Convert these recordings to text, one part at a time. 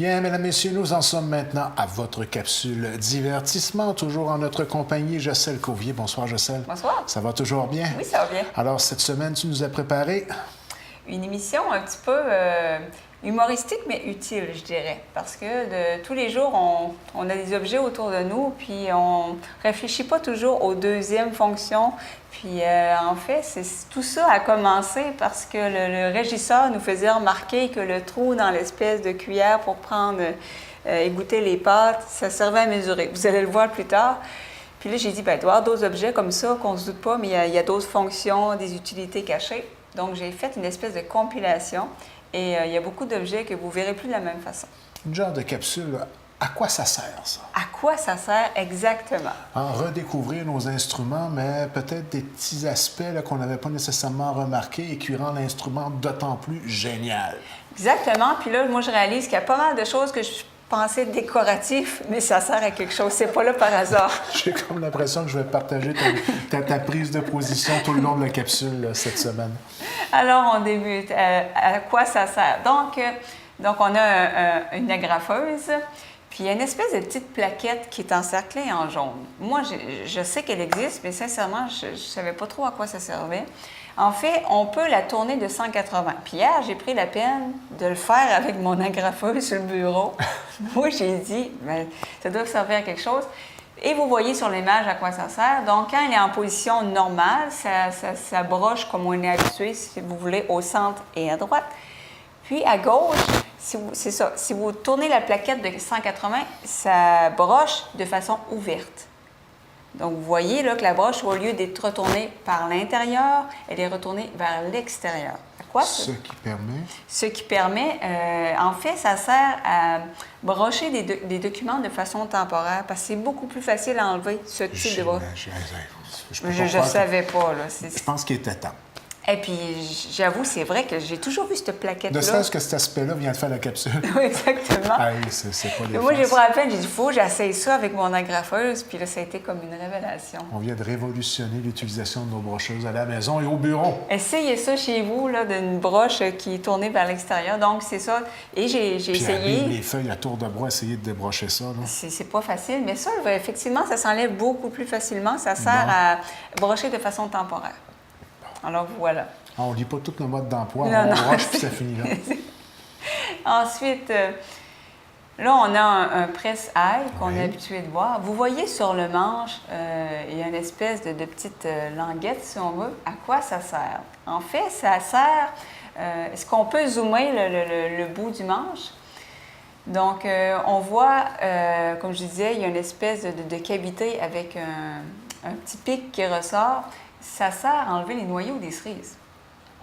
Bien, mesdames, messieurs, nous en sommes maintenant à votre capsule divertissement, toujours en notre compagnie, Jocelyne Cauvier. Bonsoir, Jocelyne. Bonsoir. Ça va toujours bien? Oui, ça va bien. Alors, cette semaine, tu nous as préparé? Une émission un petit peu humoristique, mais utile, je dirais. Parce que tous les jours, on a des objets autour de nous, puis on réfléchit pas toujours aux deuxièmes fonctions. Puis en fait, tout ça a commencé parce que le régisseur nous faisait remarquer que le trou dans l'espèce de cuillère pour prendre, égoutter les pâtes, ça servait à mesurer. Vous allez le voir plus tard. Puis là, j'ai dit, bien, il doit y avoir d'autres objets comme ça qu'on ne se doute pas, mais il y a d'autres fonctions, des utilités cachées. Donc, j'ai fait une espèce de compilation et il y a beaucoup d'objets que vous ne verrez plus de la même façon. Une genre de capsule, à quoi ça sert, ça? À quoi ça sert exactement? Redécouvrir nos instruments, mais peut-être des petits aspects qu'on n'avait pas nécessairement remarqués et qui rendent l'instrument d'autant plus génial. Exactement. Puis là, moi, je réalise qu'il y a pas mal de choses que je pensais décoratif, mais ça sert à quelque chose. C'est pas là par hasard. J'ai comme l'impression que je vais partager ta prise de position tout le long de la capsule là, cette semaine. Alors, on débute. À quoi ça sert? Donc on a une agrafeuse, puis il y a une espèce de petite plaquette qui est encerclée en jaune. Moi, je sais qu'elle existe, mais sincèrement, je ne savais pas trop à quoi ça servait. En fait, on peut la tourner de 180. Puis hier, j'ai pris la peine de le faire avec mon agrafeuse sur le bureau. Moi, j'ai dit, bien, ça doit servir à quelque chose. Et vous voyez sur l'image à quoi ça sert. Donc, quand elle est en position normale, ça broche comme on est habitué, si vous voulez, au centre et à droite. Puis, à gauche, c'est ça. Si vous tournez la plaquette de 180, ça broche de façon ouverte. Donc, vous voyez là, que la broche, au lieu d'être retournée par l'intérieur, elle est retournée vers l'extérieur. À quoi ça? Ce qui permet, en fait, ça sert à brocher des documents de façon temporaire parce que c'est beaucoup plus facile à enlever ce type de broche. Je ne savais pas. Là. Je pense qu'il était temps. Et puis, j'avoue, c'est vrai que j'ai toujours vu cette plaquette-là. Ne serait-ce que cet aspect-là vient de faire la capsule. Oui, exactement. Ah oui, c'est pas des moi, j'ai pris la peine, j'ai dit, il faut que j'essaye ça avec mon agrafeuse. Puis là, ça a été comme une révélation. On vient de révolutionner l'utilisation de nos brocheuses à la maison et au bureau. Essayez ça chez vous, là, d'une broche qui est tournée vers l'extérieur. Donc, c'est ça. Et j'ai essayé. Les feuilles à tour de bras, essayer de débrocher ça. C'est pas facile, mais ça, effectivement, ça s'enlève beaucoup plus facilement. Ça sert à brocher de façon temporaire. Alors, voilà. On ne lit pas tout le mode d'emploi, on broche puis ça finit là. Ensuite, là, on a un presse-ail qu'on est habitué de voir. Vous voyez sur le manche, il y a une espèce de petite languette, si on veut. À quoi ça sert? En fait, ça sert... Est-ce qu'on peut zoomer le bout du manche? Donc, on voit, comme je disais, il y a une espèce de cavité avec un petit pic qui ressort. Ça sert à enlever les noyaux des cerises.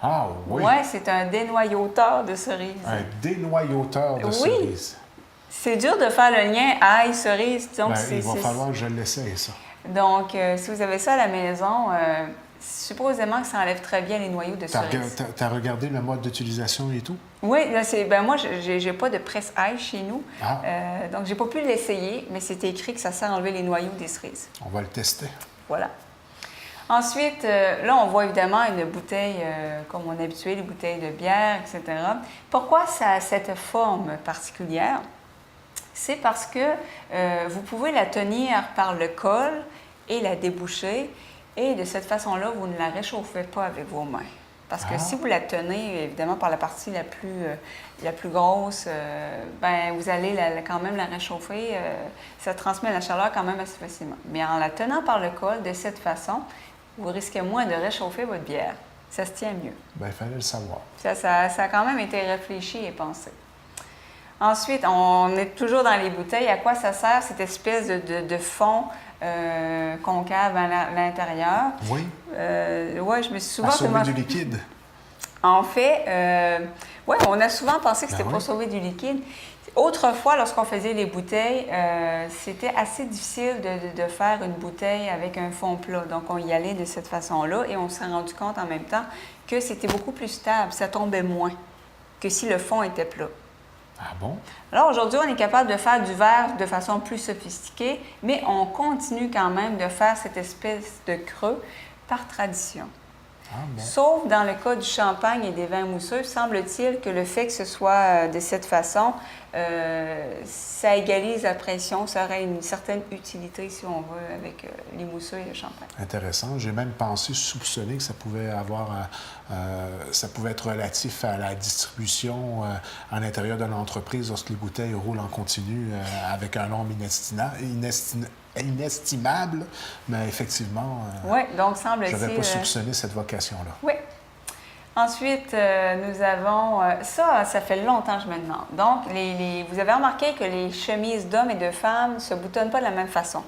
Ah oui? Oui, c'est un dénoyauteur de cerises. Un dénoyauteur de cerises. C'est dur de faire le lien ail-cerise. Donc, il va falloir que je l'essaye, ça. Donc, si vous avez ça à la maison, supposément que ça enlève très bien les noyaux de cerises. Tu as regardé le mode d'utilisation et tout? Oui, là, moi, je n'ai pas de presse-ail chez nous. Donc, je n'ai pas pu l'essayer, mais c'est écrit que ça sert à enlever les noyaux des cerises. On va le tester. Voilà. Ensuite, là, on voit évidemment une bouteille, comme on est habitué, les bouteilles de bière, etc. Pourquoi ça a cette forme particulière? C'est parce que vous pouvez la tenir par le col et la déboucher, et de cette façon-là, vous ne la réchauffez pas avec vos mains. Parce que si vous la tenez, évidemment, par la partie la plus grosse, ben vous allez quand même la réchauffer. Ça transmet la chaleur quand même assez facilement. Mais en la tenant par le col, de cette façon, vous risquez moins de réchauffer votre bière. Ça se tient mieux. Bien, il fallait le savoir. Ça a quand même été réfléchi et pensé. Ensuite, on est toujours dans les bouteilles. À quoi ça sert cette espèce de fond concave à l'intérieur? Oui. Oui, je me suis souvent... À sauver du liquide. En fait, oui, on a souvent pensé que c'était pour sauver du liquide. Autrefois, lorsqu'on faisait les bouteilles, c'était assez difficile de faire une bouteille avec un fond plat. Donc, on y allait de cette façon-là et on s'est rendu compte en même temps que c'était beaucoup plus stable, ça tombait moins que si le fond était plat. Ah bon? Alors, aujourd'hui, on est capable de faire du verre de façon plus sophistiquée, mais on continue quand même de faire cette espèce de creux par tradition. Ah, bon. Sauf dans le cas du champagne et des vins mousseux, semble-t-il que le fait que ce soit de cette façon, ça égalise la pression, ça aurait une certaine utilité, si on veut, avec les mousseux et le champagne. Intéressant. J'ai même pensé, soupçonner que ça pouvait ça pouvait être relatif à la distribution à l'intérieur de l'entreprise lorsque les bouteilles roulent en continu avec un nombre inestimable, mais effectivement, Oui, donc semble-t-il... je n'avais pas soupçonné cette vocation-là. Oui. Ensuite, nous avons... ça fait longtemps que je me demande. Donc, vous avez remarqué que les chemises d'hommes et de femmes ne se boutonnent pas de la même façon.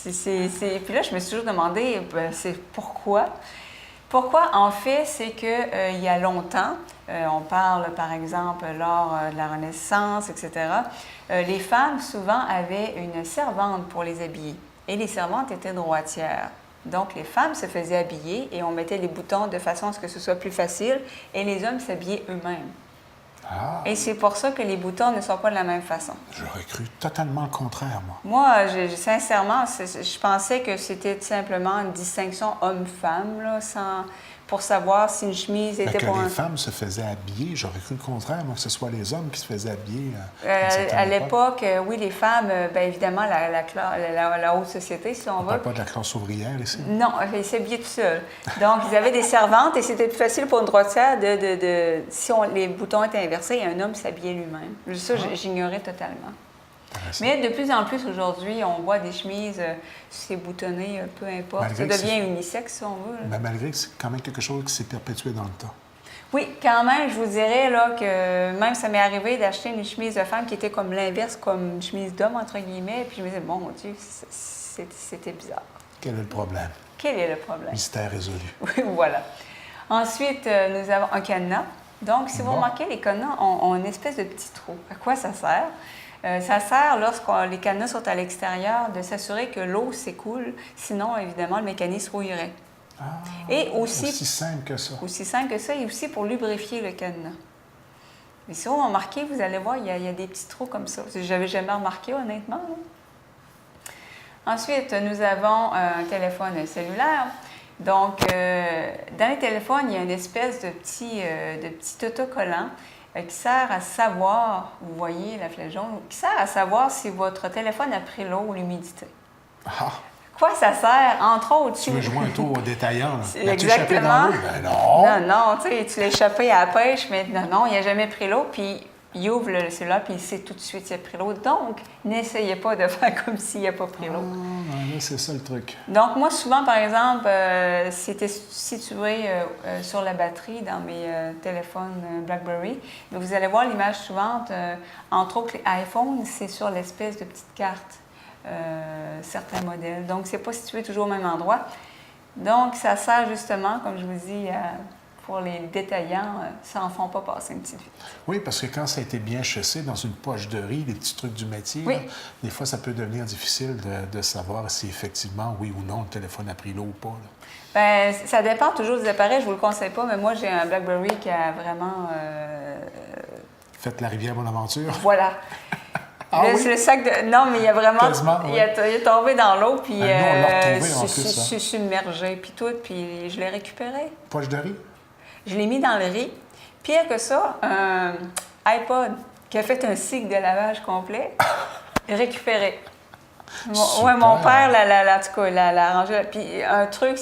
Puis là, je me suis toujours demandé, c'est pourquoi? Pourquoi? En fait, c'est qu'il y a longtemps, on parle par exemple lors de la Renaissance, etc., les femmes souvent avaient une servante pour les habiller. Et les servantes étaient droitières. Donc, les femmes se faisaient habiller et on mettait les boutons de façon à ce que ce soit plus facile et les hommes s'habillaient eux-mêmes. Ah, Et c'est pour ça que les boutons ne sont pas de la même façon. j'aurais cru totalement le contraire, moi. Moi, sincèrement, je pensais que c'était simplement une distinction homme-femme, là, pour savoir si une chemise Mais était que pour les femmes se faisaient habiller, j'aurais cru le contraire, moi, que ce soit les hommes qui se faisaient habiller. À l'époque, oui, les femmes, bien évidemment, la haute société, si on On ne veut. parle pas de la classe ouvrière ici. Non, ils s'habillaient tout seuls. Donc, ils avaient des servantes et c'était plus facile pour une droitière si les boutons étaient inversés, un homme s'habillait lui-même. Ça, j'ignorais totalement. Mais de plus en plus aujourd'hui, on voit des chemises, c'est boutonné, peu importe. Malgré Ça devient unisexe, si on veut. Mais malgré que c'est quand même quelque chose qui s'est perpétué dans le temps. Oui, quand même, je vous dirais là, que même ça m'est arrivé d'acheter une chemise de femme qui était comme l'inverse, comme une chemise d'homme, entre guillemets. Puis je me disais, bon Dieu, c'était bizarre. Quel est le problème? Quel est le problème? Mystère résolu. Oui, voilà. Ensuite, nous avons un cadenas. Donc, si vous remarquez, les cadenas ont une espèce de petit trou. À quoi ça sert? Ça sert, lorsque les cadenas sont à l'extérieur, de s'assurer que l'eau s'écoule. Sinon, évidemment, le mécanisme rouillerait. Ah, Et aussi simple que ça. Aussi simple que ça, et aussi pour lubrifier le cadenas. Mais si vous remarquez, vous allez voir, il y a des petits trous comme ça. Je n'avais jamais remarqué, honnêtement. Là. Ensuite, nous avons un téléphone cellulaire. Donc, dans les téléphones, il y a une espèce de petit autocollant qui sert à savoir, vous voyez la flèche jaune, qui sert à savoir si votre téléphone a pris l'eau ou l'humidité. Ah, Quoi ça sert? Entre autres, tu veux jouer un tour au détaillant. Exactement. Ben non! Non, tu l'as échappé à la pêche, mais non, il n'a jamais pris l'eau, puis il ouvre le cellulaire, puis il sait tout de suite s'il a pris l'eau. Donc, n'essayez pas de faire comme s'il n'a pas pris l'eau. Ah, là, c'est ça le truc. Donc, moi, souvent, par exemple, c'était situé sur la batterie dans mes téléphones BlackBerry. Donc, vous allez voir l'image suivante. Entre autres, les iPhones, c'est sur l'espèce de petite carte. Certains modèles. Donc, c'est pas situé toujours au même endroit. Donc, ça sert justement, comme je vous dis, pour les détaillants, ça n'en font pas passer une petite vie. Oui, parce que quand ça a été bien chaussé dans une poche de riz, les petits trucs du métier, oui. Là, des fois, ça peut devenir difficile de savoir si effectivement, oui ou non, le téléphone a pris l'eau ou pas. Bien, ça dépend toujours des appareils, je ne vous le conseille pas, mais moi, j'ai un BlackBerry qui a vraiment... Faites la rivière Bonaventure. Voilà. Ah, oui? Le sac de... Non, mais il y a vraiment... Quasiment, il est tombé dans l'eau, puis nous, on l'a retrouvé en plus, submergé, puis tout, puis je l'ai récupéré. Poche de riz? Je l'ai mis dans le riz. Pire que ça, un iPod qui a fait un cycle de lavage complet, récupéré. Mon père, en tout cas, l'a rangé. Puis un truc,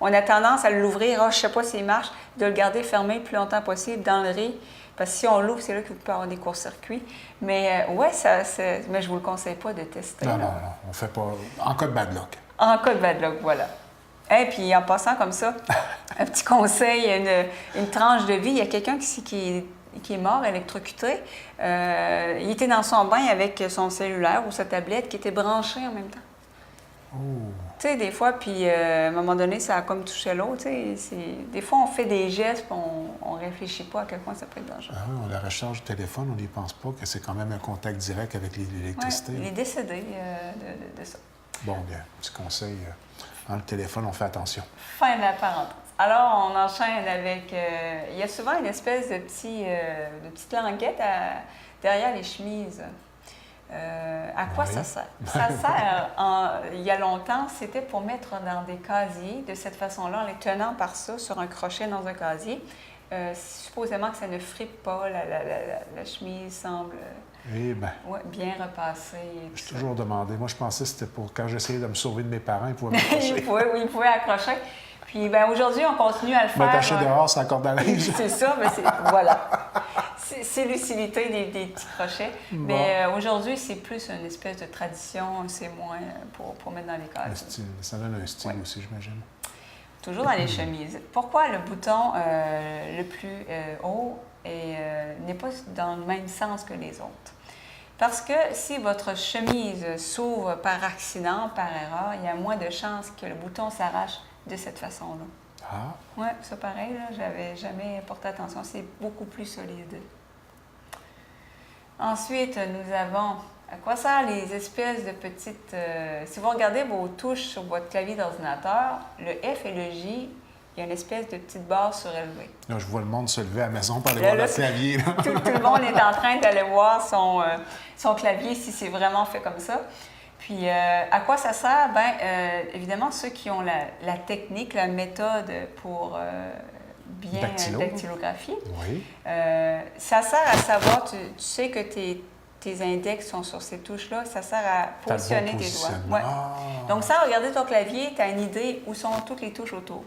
on a tendance à l'ouvrir, je ne sais pas s'il marche, de le garder fermé le plus longtemps possible dans le riz. Parce que si on l'ouvre, c'est là qu'il peut y avoir des courts-circuits. Mais mais je ne vous le conseille pas de tester. Non, on ne fait pas... En cas de bad luck. En cas de bad luck, voilà. Et puis, en passant comme ça, un petit conseil, une tranche de vie. Il y a quelqu'un qui est mort, électrocuté. Il était dans son bain avec son cellulaire ou sa tablette qui était branchée en même temps. Oh. Tu sais, des fois, puis à un moment donné, ça a comme touché l'autre. Des fois, on fait des gestes, puis on ne réfléchit pas à quel point ça peut être dangereux. Ah oui, on la recharge du téléphone, on n'y pense pas que c'est quand même un contact direct avec l'électricité. Ouais, il est décédé de ça. Bon, bien, petit conseil. Dans le téléphone, on fait attention. Fin de la parenthèse. Alors, on enchaîne avec... il y a souvent une espèce de petite languette derrière les chemises. À quoi ça sert? Ça sert, il y a longtemps, c'était pour mettre dans des casiers, de cette façon-là, en les tenant par ça sur un crochet dans un casier. Supposément que ça ne fripe pas, la chemise semble bien repassée. Je suis toujours demandé. Moi, je pensais que c'était pour quand j'essayais de me sauver de mes parents, ils pouvaient m'accrocher. Oui, ils pouvaient accrocher. Puis aujourd'hui, on continue à le faire. M'attacher dehors, c'est la corde à linge. C'est ça, mais voilà. C'est l'utilité des petits crochets. Bon. Mais aujourd'hui, c'est plus une espèce de tradition, c'est moins pour mettre dans les cases. Un style. Ça donne un style aussi, j'imagine. Toujours dans les chemises. Pourquoi le bouton le plus haut n'est pas dans le même sens que les autres? Parce que si votre chemise s'ouvre par accident, par erreur, il y a moins de chances que le bouton s'arrache de cette façon-là. Ah! Oui, ça pareil, là, j'avais jamais porté attention. C'est beaucoup plus solide. Ensuite, nous avons... À quoi servent les espèces de petites... si vous regardez vos touches sur votre clavier d'ordinateur, le F et le J, il y a une espèce de petite barre surélevée. Là, je vois le monde se lever à la maison pour aller voir le clavier. Là. Tout le monde est en train d'aller voir son clavier si c'est vraiment fait comme ça. Puis, à quoi ça sert? Bien, évidemment, ceux qui ont la technique, la méthode pour bien dactylographie, oui. Ça sert à savoir, tu sais que tes index sont sur ces touches-là, ça sert à positionner tes doigts. Ouais. Ah. Donc, sans regarder ton clavier, tu as une idée où sont toutes les touches autour.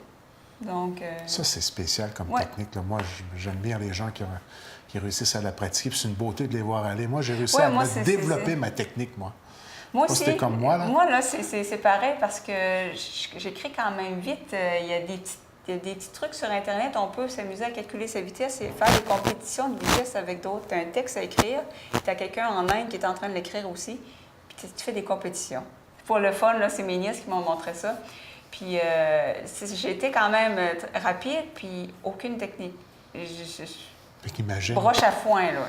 Donc, ça, c'est spécial comme technique. Là. Moi, j'admire les gens qui réussissent à la pratiquer. Puis c'est une beauté de les voir aller. Moi, j'ai réussi à développer ma technique, moi. Moi aussi. C'était comme moi, là. Moi, là, c'est pareil parce que j'écris quand même vite. Il y a des petits trucs sur Internet. On peut s'amuser à calculer sa vitesse et faire des compétitions de vitesse avec d'autres. Tu as un texte à écrire, tu as quelqu'un en Inde qui est en train de l'écrire aussi, puis tu fais des compétitions. Pour le fun, là, c'est mes nièces qui m'ont montré ça. Puis j'ai été quand même rapide, puis aucune technique. Broche à foin, là.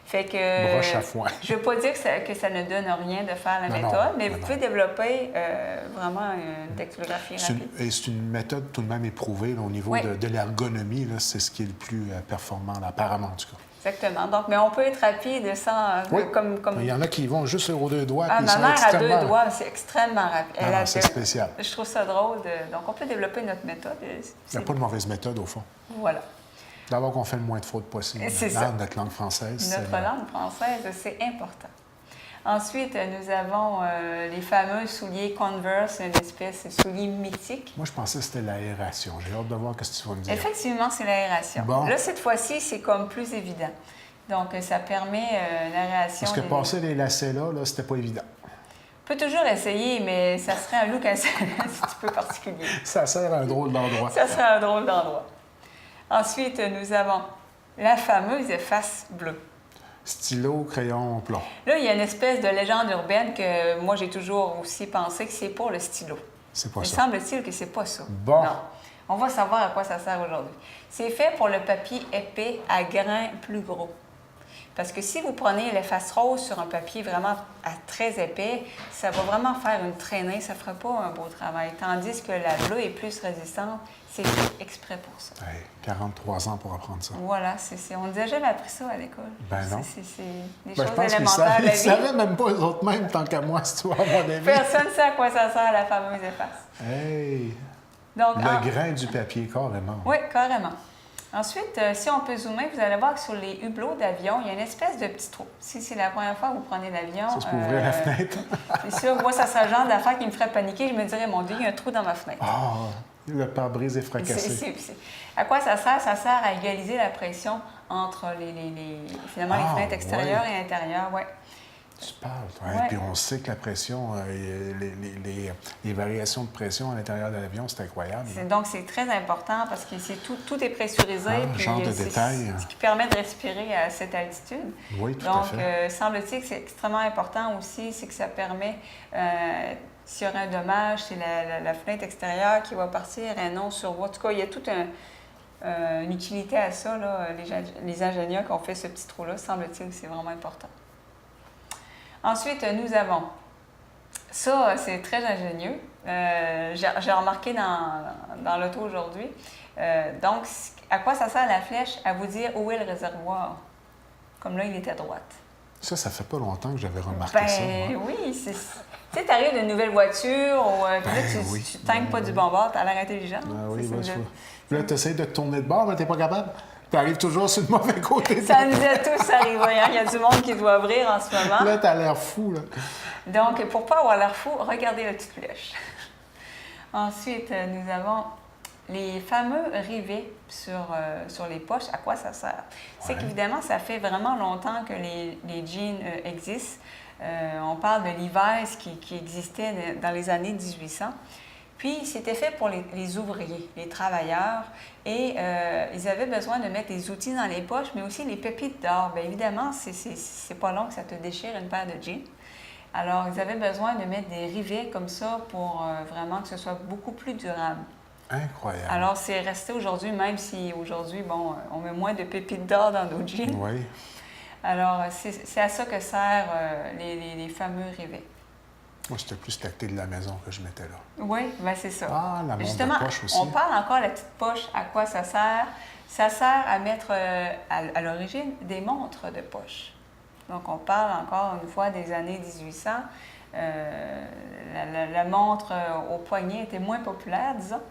Fait que... Broche à foin. Je ne veux pas dire que ça ne donne rien de faire la méthode, mais vous pouvez développer vraiment une dactylographie rapide. Et c'est une méthode tout de même éprouvée là, au niveau de l'ergonomie. C'est ce qui est le plus performant, là, apparemment, en tout cas. Exactement. Donc, mais on peut être rapide sans... Comme... Il y en a qui vont juste aux deux doigts. Ah, ma mère a deux doigts, mais c'est extrêmement rapide. C'est spécial. Je trouve ça drôle. Donc, on peut développer notre méthode. Il n'y a pas de mauvaise méthode, au fond. Voilà. D'abord qu'on fait le moins de fautes possible dans notre langue française. Notre langue française, c'est important. Ensuite, nous avons les fameux souliers Converse, une espèce de soulier mythique. Moi, je pensais que c'était l'aération. J'ai hâte de voir ce que tu vas me dire. Effectivement, c'est l'aération. Bon. Là, cette fois-ci, c'est comme plus évident. Donc, ça permet l'aération. Parce que passer les lacets là, c'était pas évident. Tu peux toujours essayer, mais ça serait un look assez un petit peu particulier. Ça sert à un drôle d'endroit. Ça serait un drôle d'endroit. Ensuite, nous avons la fameuse efface bleue. Stylo, crayon, plomb. Là, il y a une espèce de légende urbaine que moi, j'ai toujours aussi pensé que c'est pour le stylo. C'est pas ça. Il semble-t-il que c'est pas ça. Bon. Non. On va savoir à quoi ça sert aujourd'hui. C'est fait pour le papier épais à grains plus gros. Parce que si vous prenez l'efface rose sur un papier vraiment très épais, ça va vraiment faire une traînée, ça ne fera pas un beau travail. Tandis que la bleue est plus résistante, c'est fait exprès pour ça. Hey, 43 ans pour apprendre ça. Voilà, on ne nous a jamais appris ça à l'école. Ben non. C'est des choses Je pense élémentaires de la vie. qu'ils ne savaient même pas eux autres mêmes, tant qu'à moi, si tu vois, à mon avis. Personne ne sait à quoi ça sert, la fameuse efface. Hey! Donc, le grain du papier, carrément. Oui, carrément. Ensuite, si on peut zoomer, vous allez voir que sur les hublots d'avion, il y a une espèce de petit trou. Si c'est la première fois que vous prenez l'avion... Ça, c'est pour ouvrir la fenêtre. C'est sûr, moi, ça serait le genre d'affaire qui me ferait paniquer. Je me dirais, mon Dieu, il y a un trou dans ma fenêtre. Ah! Le pare-brise est fracassé. À quoi ça sert? Ça sert à égaliser la pression entre finalement, les fenêtres extérieures et intérieures. Ouais. Tu parles. Ouais. Puis on sait que la pression, les variations de pression à l'intérieur de l'avion, c'est incroyable. Donc, c'est très important parce que tout est pressurisé. Puis genre de détail. Ce qui permet de respirer à cette altitude. Oui, tout à fait. Donc, semble-t-il que c'est extrêmement important aussi, c'est que ça permet, s'il y aura un dommage, c'est la fenêtre extérieure qui va partir et non sur vous. En tout cas, il y a toute une utilité à ça. Là. Les ingénieurs qui ont fait ce petit trou-là, semble-t-il que c'est vraiment important. Ensuite, nous avons, ça c'est très ingénieux, j'ai remarqué dans l'auto aujourd'hui. Donc, à quoi ça sert la flèche? À vous dire où est le réservoir. Comme là, il est à droite. Ça fait pas longtemps que j'avais remarqué ça. Ben oui, c'est... Tu sais, t'arrives d'une nouvelle voiture, ou puis là, tu tanques pas du bon bord, t'as l'air intelligent. Ah oui, C'est ben, ça. Puis là, tu essaies de te tourner de bord, mais t'es pas capable. Tu arrives toujours sur le mauvais côté. Ça nous est tous arrivé, hein? Il y a du monde qui doit ouvrir en ce moment. Là, t'as l'air fou, là. Donc, pour pas avoir l'air fou, regardez la petite flèche. Ensuite, nous avons les fameux rivets sur les poches. À quoi ça sert? C'est qu'évidemment, ça fait vraiment longtemps que les jeans existent. On parle de Levi's qui existait dans les années 1800. Puis, c'était fait pour les ouvriers, les travailleurs, et ils avaient besoin de mettre des outils dans les poches, mais aussi les pépites d'or. Bien évidemment, c'est pas long que ça te déchire une paire de jeans. Alors, ils avaient besoin de mettre des rivets comme ça pour vraiment que ce soit beaucoup plus durable. Incroyable. Alors, c'est resté aujourd'hui, même si aujourd'hui, bon, on met moins de pépites d'or dans nos jeans. Oui. Alors, c'est à ça que servent les fameux rivets. Moi, c'était plus la clé de la maison que je mettais là. Oui, bien c'est ça. Ah, la montre Justement, de poche aussi. on parle encore de la petite poche, à quoi ça sert? Ça sert à mettre, à l'origine, des montres de poche. Donc, on parle encore une fois des années 1800. La montre au poignet était moins populaire, disons.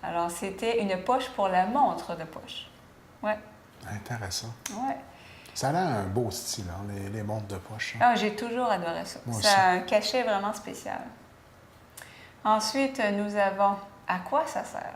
Alors, c'était une poche pour la montre de poche. Oui. Intéressant. Oui. Ça a l'air un beau style, hein, les montres de poche. Hein. Ah, j'ai toujours adoré ça. Moi Ça a aussi. un cachet vraiment spécial. Ensuite, nous avons à quoi ça sert?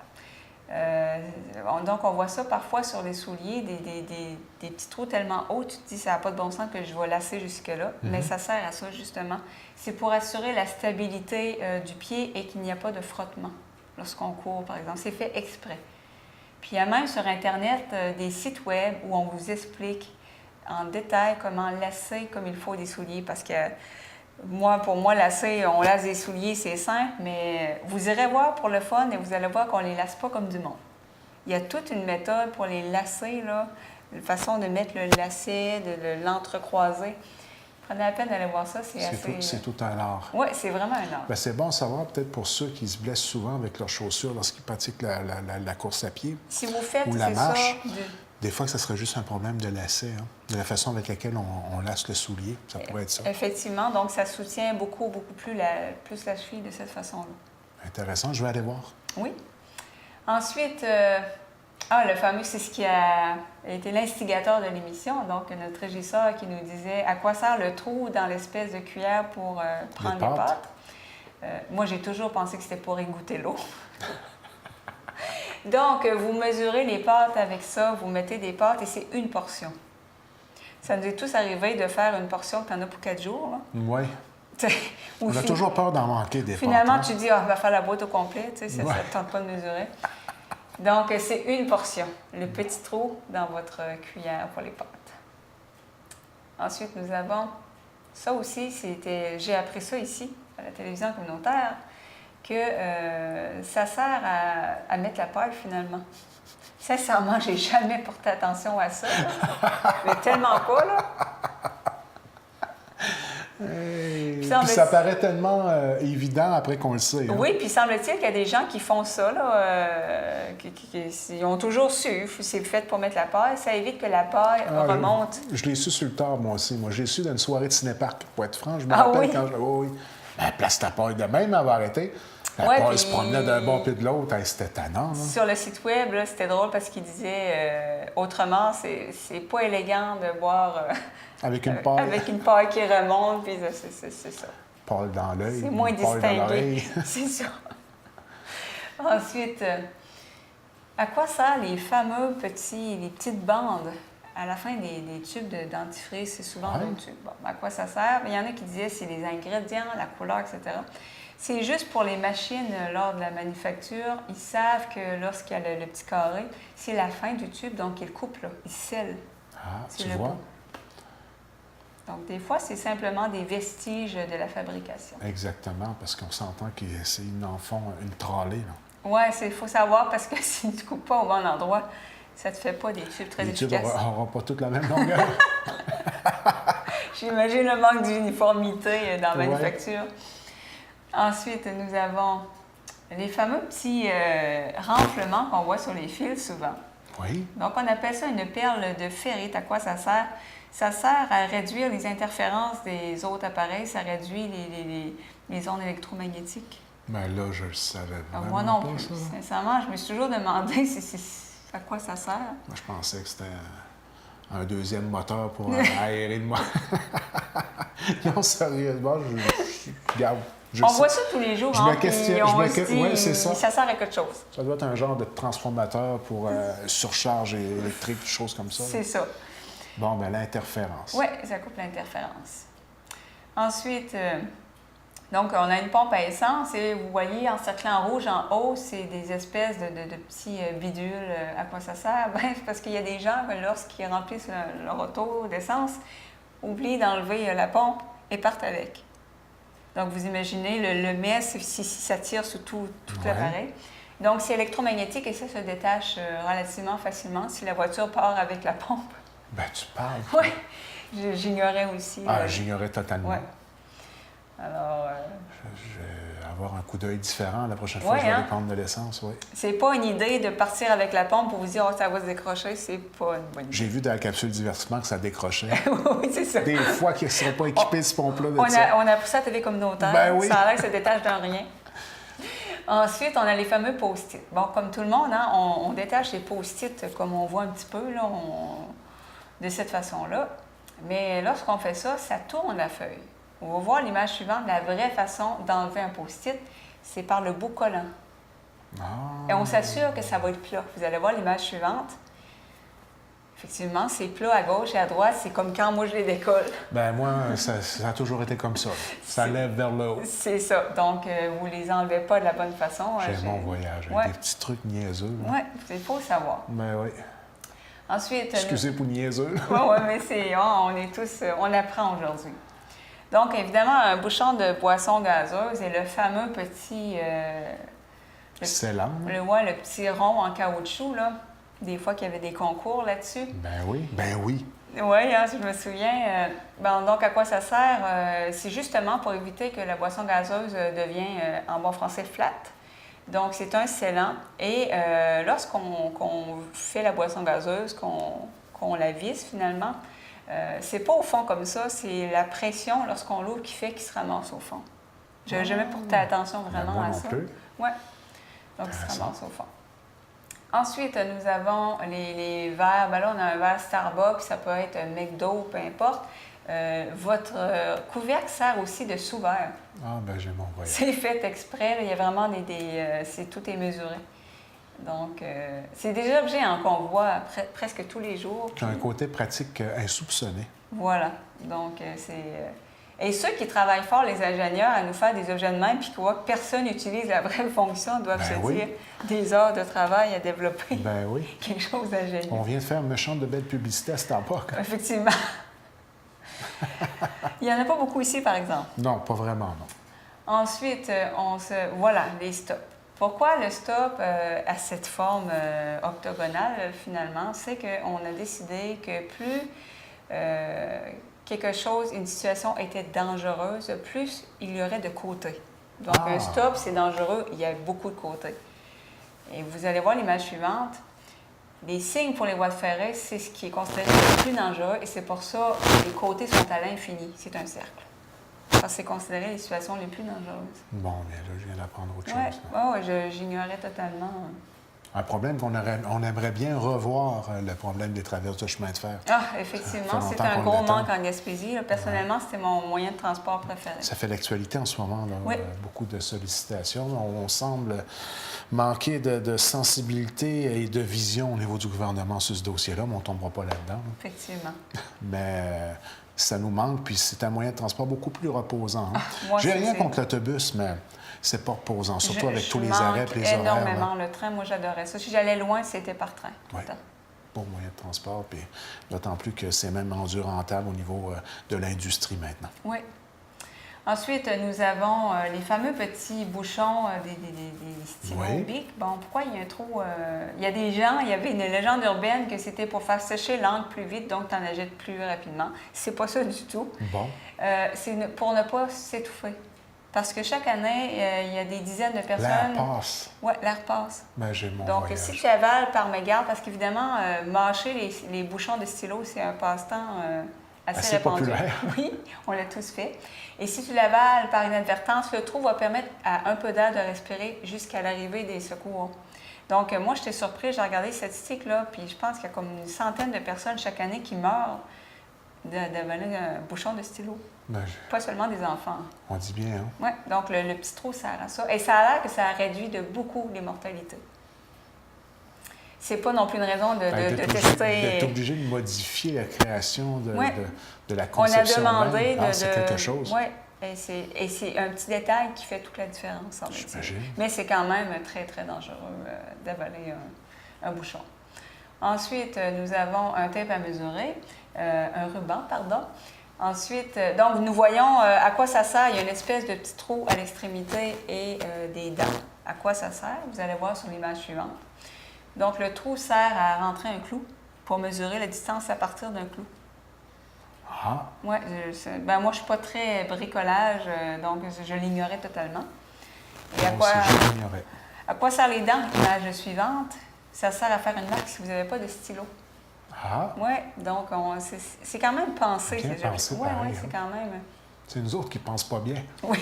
Donc, on voit ça parfois sur les souliers, des petits trous tellement hauts, tu te dis, ça n'a pas de bon sens que je vais lasser jusque-là. Mais ça sert à ça, justement. C'est pour assurer la stabilité du pied et qu'il n'y a pas de frottement lorsqu'on court, par exemple. C'est fait exprès. Puis, il y a même sur Internet des sites web où on vous explique en détail comment lasser comme il faut des souliers, parce que pour moi, lasser, on lasse des souliers, c'est simple, mais vous irez voir pour le fun et vous allez voir qu'on ne les lasse pas comme du monde. Il y a toute une méthode pour les lasser, là, une façon de mettre le lacet, de l'entrecroiser. Prenez la peine d'aller voir ça, c'est assez... C'est tout un art. Oui, c'est vraiment un art. Ben, c'est bon à savoir, peut-être pour ceux qui se blessent souvent avec leurs chaussures lorsqu'ils pratiquent la course à pied. Si vous faites, ou la c'est marche. ça... Des fois, ça serait juste un problème de lacet, hein, de la façon avec laquelle on lasse le soulier. Ça pourrait être ça. Effectivement, donc ça soutient beaucoup plus la cheville de cette façon-là. Intéressant, je vais aller voir. Oui. Ensuite, le fameux, c'est ce qui a été l'instigateur de l'émission, donc notre régisseur qui nous disait à quoi sert le trou dans l'espèce de cuillère pour prendre les pâtes. Moi, j'ai toujours pensé que c'était pour égoutter l'eau. Donc, vous mesurez les pâtes avec ça, vous mettez des pâtes et c'est une portion. Ça nous est tous arrivé de faire une portion que tu en as pour 4 jours. Oui. On a Ou toujours peur d'en manquer des pâtes. Finalement, hein? tu dis, on va faire la boîte au complet, ça ne te tente pas de mesurer. Donc, c'est une portion, le petit trou dans votre cuillère pour les pâtes. Ensuite, nous avons, ça aussi, j'ai appris ça ici, à la télévision communautaire, que ça sert à mettre la paille finalement. Sincèrement, j'ai jamais porté attention à ça. Mais tellement pas, là. Puis ça paraît tellement évident après qu'on le sait. Hein? Oui, puis semble-t-il qu'il y a des gens qui font ça, là, ils ont toujours su, c'est fait pour mettre la paille, ça évite que la paille remonte. Je l'ai su sur le tard, moi aussi. Moi, j'ai su d'une soirée de cinéparc, pour être franc. Je me rappelle quand je... oui. Ben, place ta paille de même, elle va arrêter. La paille se promenait d'un bord puis de l'autre. Hey, c'était tannant. Là. Sur le site web, là, c'était drôle parce qu'il disait autrement, c'est pas élégant de boire avec une paille. Avec une paille qui remonte, puis c'est ça. Paille dans l'œil. C'est moins distingué. C'est ça. Ensuite, à quoi servent les petites bandes à la fin des tubes de dentifrice? C'est souvent des tubes. Bon, à quoi ça sert? Il y en a qui disaient c'est les ingrédients, la couleur, etc. C'est juste pour les machines lors de la manufacture. Ils savent que lorsqu'il y a le petit carré, c'est la fin du tube, donc ils coupent là, ils scellent. Ah, tu vois? Donc, des fois, c'est simplement des vestiges de la fabrication. Exactement, parce qu'on s'entend qu'ils en font une tralée. Oui, il faut savoir, parce que si tu ne coupes pas au bon endroit, ça ne te fait pas des tubes très efficaces. Les tubes n'auront pas toute la même longueur. J'imagine le manque d'uniformité dans la manufacture. Ensuite, nous avons les fameux petits renflements qu'on voit sur les fils souvent. Oui. Donc, on appelle ça une perle de ferrite. À quoi ça sert? Ça sert à réduire les interférences des autres appareils, ça réduit les ondes électromagnétiques. Mais là, je le savais vraiment Moi non pas, plus. ça. Sincèrement, je me suis toujours demandé à quoi ça sert. Moi, je pensais que c'était un deuxième moteur pour aérer le moteur. Non, sérieusement, regarde. On voit ça tous les jours. Je me questionne. Oui, c'est ça. Ça sert à quelque chose. Ça doit être un genre de transformateur pour surcharge électrique, des choses comme ça. C'est ça. Bon, ben l'interférence. Oui, ça coupe l'interférence. Ensuite, donc, on a une pompe à essence et vous voyez, encerclé en rouge en haut, c'est des espèces de petits bidules. À quoi ça sert? Ben, c'est parce qu'il y a des gens, lorsqu'ils remplissent leur auto d'essence, oublient d'enlever la pompe et partent avec. Donc, vous imaginez le mess si ça tire sur tout l'appareil. Donc, c'est électromagnétique et ça se détache relativement facilement si la voiture part avec la pompe. Ben, tu parles. Oui, j'ignorais aussi. J'ignorais totalement. Oui. Alors, je vais avoir un coup d'œil différent la prochaine fois que je vais aller prendre de l'essence, oui. C'est pas une idée de partir avec la pompe pour vous dire « Oh, ça va se décrocher », c'est pas une bonne idée. J'ai vu dans la capsule divertissement que ça décrochait. Oui, c'est ça. Des fois qu'ils ne seraient pas équipés, ce pompe-là. On a poussé à la télé communautaire. Ben oui. Ça a l'air que ça détache dans rien. Ensuite, on a les fameux post-it. Bon, comme tout le monde, hein, on détache les post-it comme on voit un petit peu, là, de cette façon-là. Mais lorsqu'on fait ça, ça tourne la feuille. On va voir l'image suivante. La vraie façon d'enlever un post-it, c'est par le bout collant. Et on s'assure que ça va être plat. Vous allez voir l'image suivante. Effectivement, c'est plat à gauche et à droite. C'est comme quand moi, je les décolle. Ben moi, ça a toujours été comme ça. Ça lève vers le haut. C'est ça. Donc, vous ne les enlevez pas de la bonne façon. J'ai mon voyage. Avec des petits trucs niaiseux. Oui, il faut le savoir. Ben oui. Ensuite... Excusez pour niaiseux. Oui, mais on est tous... On apprend aujourd'hui. Donc, évidemment, un bouchon de boisson gazeuse et le fameux petit... Scellant. Le petit rond en caoutchouc, là. Des fois qu'il y avait des concours là-dessus. Ben oui, ben oui. Oui, hein, je me souviens. Donc, à quoi ça sert? C'est justement pour éviter que la boisson gazeuse devienne, en bon français, flat. Donc, c'est un scellant. Et lorsqu'on fait la boisson gazeuse, qu'on la visse finalement, c'est pas au fond comme ça, c'est la pression lorsqu'on l'ouvre qui fait qu'il se ramasse au fond. Je n'ai jamais porté attention vraiment à ça. Oui. Donc, il se ramasse au fond. Ensuite, nous avons les verres. Ben là, on a un verre Starbucks, ça peut être McDo, peu importe. Votre couvercle sert aussi de sous-verre. Ah, ben j'ai mon voyage. C'est fait exprès. Là, il y a vraiment tout est mesuré. Donc, c'est des objets qu'on voit presque tous les jours. Qui ont un côté pratique insoupçonné. Voilà. Donc, et ceux qui travaillent fort, les ingénieurs, à nous faire des objets de même, puis qui voient que personne n'utilise la vraie fonction, doivent se dire des heures de travail à développer quelque chose d'ingénieux. On vient de faire une méchante de belle publicité à Starbucks. Effectivement. Il n'y en a pas beaucoup ici, par exemple. Non, pas vraiment, non. Ensuite, voilà, les stops. Pourquoi le stop à cette forme octogonale, finalement? C'est qu'on a décidé que plus quelque chose, une situation était dangereuse, plus il y aurait de côtés. Donc, un stop, c'est dangereux, il y a beaucoup de côtés. Et vous allez voir l'image suivante. Les signes pour les voies de ferrée, c'est ce qui est considéré le plus dangereux, et c'est pour ça que les côtés sont à l'infini. C'est un cercle. Parce que c'est considéré les situations les plus dangereuses. Bon, bien là, je viens d'apprendre autre chose. Oui, j'ignorais totalement. Un problème on aimerait bien revoir, le problème des traverses de chemin de fer. Ah, effectivement, c'est un gros manque en Gaspésie. Là. Personnellement, c'était mon moyen de transport préféré. Ça fait l'actualité en ce moment, là. Beaucoup de sollicitations. On semble manquer de sensibilité et de vision au niveau du gouvernement sur ce dossier-là, mais on ne tombera pas là-dedans. Effectivement. Mais ça nous manque, puis c'est un moyen de transport beaucoup plus reposant. Moi, j'ai rien contre l'autobus, mais c'est pas reposant, surtout avec tous les arrêts et les horaires. Énormément le train, moi j'adorais ça. Si j'allais loin, c'était par train. Oui, bon moyen de transport, puis d'autant plus que c'est même rendu rentable au niveau de l'industrie maintenant. Oui. Ensuite, nous avons les fameux petits bouchons des stylos Bic. Bon, pourquoi il y a un trou? Il y a des gens, il y avait une légende urbaine que c'était pour faire sécher l'encre plus vite, donc tu en achètes plus rapidement. C'est pas ça du tout. Bon. C'est pour ne pas s'étouffer. Parce que chaque année, il y a des dizaines de personnes... L'air passe. Oui, l'air passe. Ben, j'ai mon Donc, voyage. si tu avales par mégarde, parce qu'évidemment, mâcher les bouchons de stylo, c'est un passe-temps assez répandu. Populaire. Oui, on l'a tous fait. Et si tu l'avales par inadvertance, le trou va permettre à un peu d'air de respirer jusqu'à l'arrivée des secours. Donc, moi, j'étais surprise, j'ai regardé les statistiques, puis je pense qu'il y a comme une centaine de personnes chaque année qui meurent d'avaler un bouchon de stylo. Ben, Pas seulement des enfants. on dit bien, hein? Oui, donc le petit trou sert à ça. Et ça a l'air que ça a réduit de beaucoup les mortalités. C'est pas non plus une raison de tester. D'être obligé de modifier la création de la On a conception demandé même. C'est quelque chose. Oui, et c'est un petit détail qui fait toute la différence en médecine. J'imagine. Mais c'est quand même très, très dangereux d'avaler un bouchon. Ensuite, nous avons un tape à mesurer, un ruban, pardon. Ensuite, donc, nous voyons à quoi ça sert. Il y a une espèce de petit trou à l'extrémité et des dents. À quoi ça sert? Vous allez voir sur l'image suivante. Donc, le trou sert à rentrer un clou pour mesurer la distance à partir d'un clou. Ah, Oui, moi, je ne suis pas très bricolage, donc je l'ignorais totalement. Et moi aussi, je l'ignorais. à quoi servent les dents? L'image suivante, ça sert à faire une marque si vous n'avez pas de stylo. Ah, Oui, donc c'est quand même pensé. Bien ces pensé, Oui, pareil, c'est hein. quand même... c'est nous autres qui ne pensent pas bien. Oui.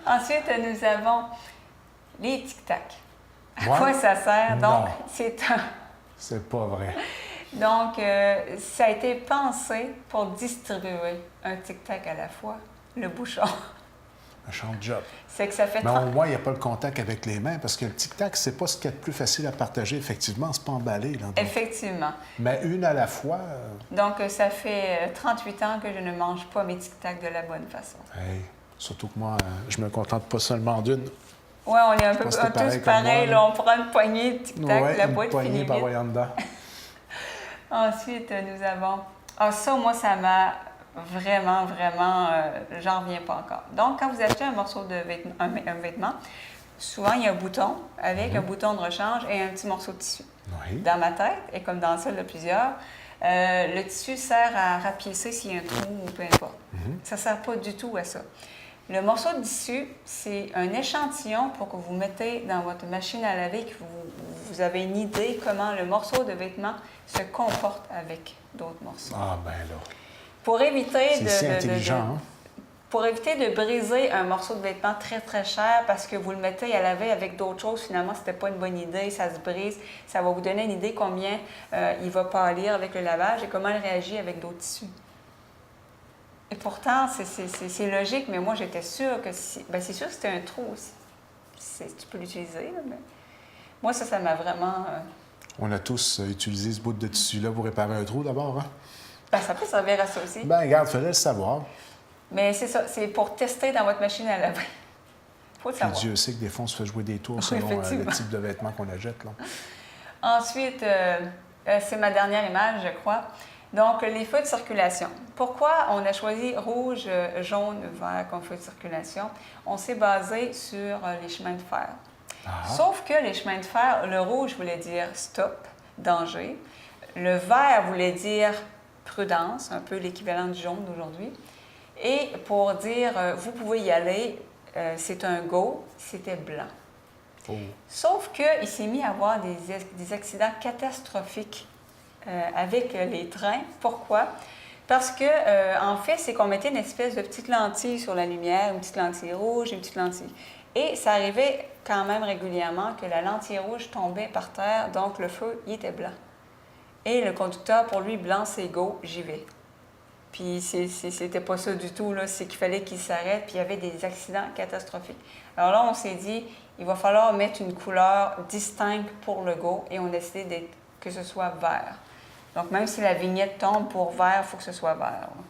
Ensuite, nous avons les tic-tac. À Ouais? quoi ça sert? Donc, Non. C'est pas vrai. Donc, ça a été pensé pour distribuer un tic-tac à la fois, le bouchon. Un champ de job. C'est que ça fait Mais au moins, il n'y a pas le contact avec les mains, parce que le tic-tac, c'est pas ce qu'il y a de plus facile à partager. Effectivement, c'est pas emballé. Là, donc. Effectivement. Mais une à la fois... Donc, ça fait 38 ans que je ne mange pas mes tic-tac de la bonne façon. hey, surtout que moi, je me contente pas seulement d'une. Oui, on est un peu Je pense que t'es tous pareil pareils. comme moi, Là, on prend une poignée de tic-tac, Ouais, la une boîte poignée finit par vite. voyant dedans. Ensuite, nous avons... Ah, ça, moi, ça m'a vraiment, vraiment... j'en reviens pas encore. Donc, quand vous achetez un morceau de vêtement, un vêtement, souvent, il y a un bouton avec un bouton de rechange et un petit morceau de tissu. Oui. Dans ma tête, et comme dans celle de plusieurs, le tissu sert à rapiécer s'il y a un trou ou peu importe. Ça ne sert pas du tout à ça. Le morceau de tissu, c'est un échantillon pour que vous mettez dans votre machine à laver, que vous avez une idée comment le morceau de vêtement se comporte avec d'autres morceaux. Ah, ben là. Pour éviter C'est si intelligent, hein? Pour éviter de briser un morceau de vêtement très, très cher parce que vous le mettez à laver avec d'autres choses, finalement, c'était pas une bonne idée, ça se brise, ça va vous donner une idée combien il va pâlir avec le lavage et comment il réagit avec d'autres tissus. Et pourtant, c'est logique, mais moi, j'étais sûre que c'est sûr que c'était un trou aussi. Tu peux l'utiliser, là, mais moi, ça m'a vraiment... On a tous utilisé ce bout de tissu-là pour réparer un trou d'abord, hein? ça peut servir à ça aussi. Ben, regarde, fallait le savoir. Mais c'est ça, c'est pour tester dans votre machine à laver. Faut le Puis savoir. Dieu sait que des fois, on se fait jouer des tours Oui, selon le effectivement. type de vêtements qu'on achète, là. Ensuite, c'est ma dernière image, je crois. Donc, les feux de circulation. Pourquoi on a choisi rouge, jaune, vert comme feu de circulation? On s'est basé sur les chemins de fer. Ah. Sauf que les chemins de fer, le rouge voulait dire stop, danger. Le vert voulait dire prudence, un peu l'équivalent du jaune d'aujourd'hui. Et pour dire vous pouvez y aller, c'est un go, c'était blanc. Oh. Sauf qu'il s'est mis à avoir des accidents catastrophiques avec les trains. Pourquoi? Parce que, en fait, c'est qu'on mettait une espèce de petite lentille sur la lumière, une petite lentille rouge, une petite lentille. Et ça arrivait quand même régulièrement que la lentille rouge tombait par terre, donc le feu, il était blanc. Et le conducteur, pour lui, blanc, c'est go, j'y vais. Puis c'était pas ça du tout, là. C'est qu'il fallait qu'il s'arrête, puis il y avait des accidents catastrophiques. Alors là, on s'est dit, il va falloir mettre une couleur distincte pour le go, et on a décidé que ce soit vert. Donc, même si la vignette tombe pour vert, il faut que ce soit vert, là.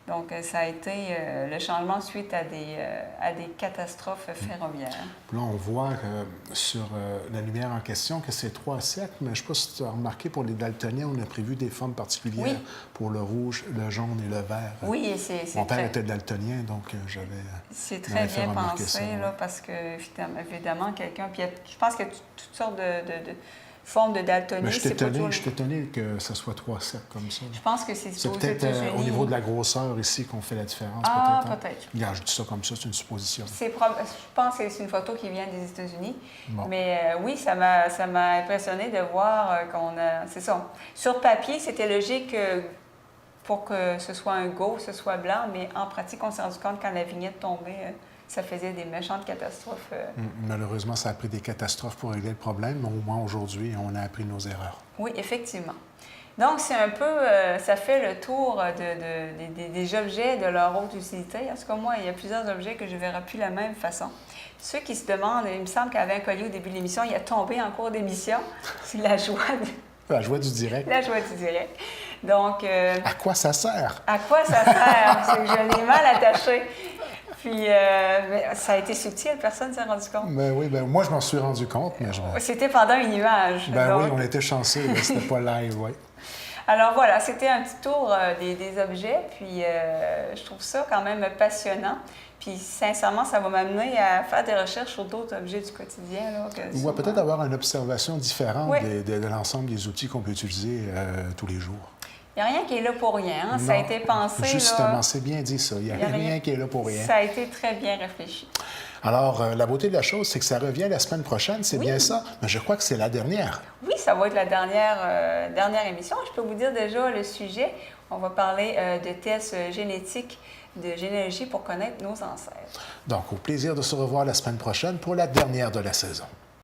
Donc, ça a été le changement suite à des catastrophes ferroviaires. Puis là, on voit sur la lumière en question que c'est 3 siècles, mais je ne sais pas si tu as remarqué, pour les daltoniens, on a prévu des formes particulières Oui. pour le rouge, le jaune et le vert. Oui, et c'est Mon père très... était daltonien, donc j'avais... C'est m'avait très fait bien remarquer pensé, ça, ouais. là, parce que, évidemment, quelqu'un... Puis je pense qu'il y a toutes sortes de forme de Mais daltonie. je C'est pas toujours... suis étonné que ce soit 3 cercles comme ça. Je pense que c'est C'est aux peut-être États-Unis. au niveau de la grosseur ici qu'on fait la différence. Ah, peut-être. Hein? peut-être. Regarde, je dis ça comme ça, c'est une supposition. Je pense que c'est une photo qui vient des États-Unis. Bon. Mais oui, ça m'a impressionné de voir qu'on a... C'est ça. Sur papier, c'était logique pour que ce soit un go, ce soit blanc, mais en pratique, on s'est rendu compte quand la vignette tombait, ça faisait des méchantes catastrophes. Malheureusement, ça a pris des catastrophes pour régler le problème, mais au moins aujourd'hui, on a appris nos erreurs. Oui, effectivement. Donc, c'est un peu, ça fait le tour des objets de leur haute utilité. En tout cas, moi, il y a plusieurs objets que je ne verrai plus de la même façon. Ceux qui se demandent, il me semble qu'il y avait un collier au début de l'émission, il a tombé en cours d'émission. C'est la joie La joie du direct. La joie du direct. Donc... à quoi ça sert? À quoi ça sert? C'est que je l'ai mal attaché. Puis, mais ça a été subtil, personne ne s'est rendu compte. Ben oui, ben moi, je m'en suis rendu compte, mais C'était pendant une image. Ben donc... oui, on était chanceux, c'était pas live, oui. Alors voilà, c'était un petit tour des objets, puis je trouve ça quand même passionnant. Puis sincèrement, ça va m'amener à faire des recherches sur d'autres objets du quotidien. Là, Ou peut-être avoir une observation différente oui. de l'ensemble des outils qu'on peut utiliser tous les jours. Il n'y a rien qui est là pour rien. Hein? Ça a été pensé. Justement, c'est bien dit ça. Il n'y a rien qui est là pour rien. Ça a été très bien réfléchi. Alors, la beauté de la chose, c'est que ça revient la semaine prochaine, c'est bien ça. Mais je crois que c'est la dernière. Oui, ça va être la dernière émission. Je peux vous dire déjà le sujet. On va parler de tests génétiques, de généalogie pour connaître nos ancêtres. Donc, au plaisir de se revoir la semaine prochaine pour la dernière de la saison.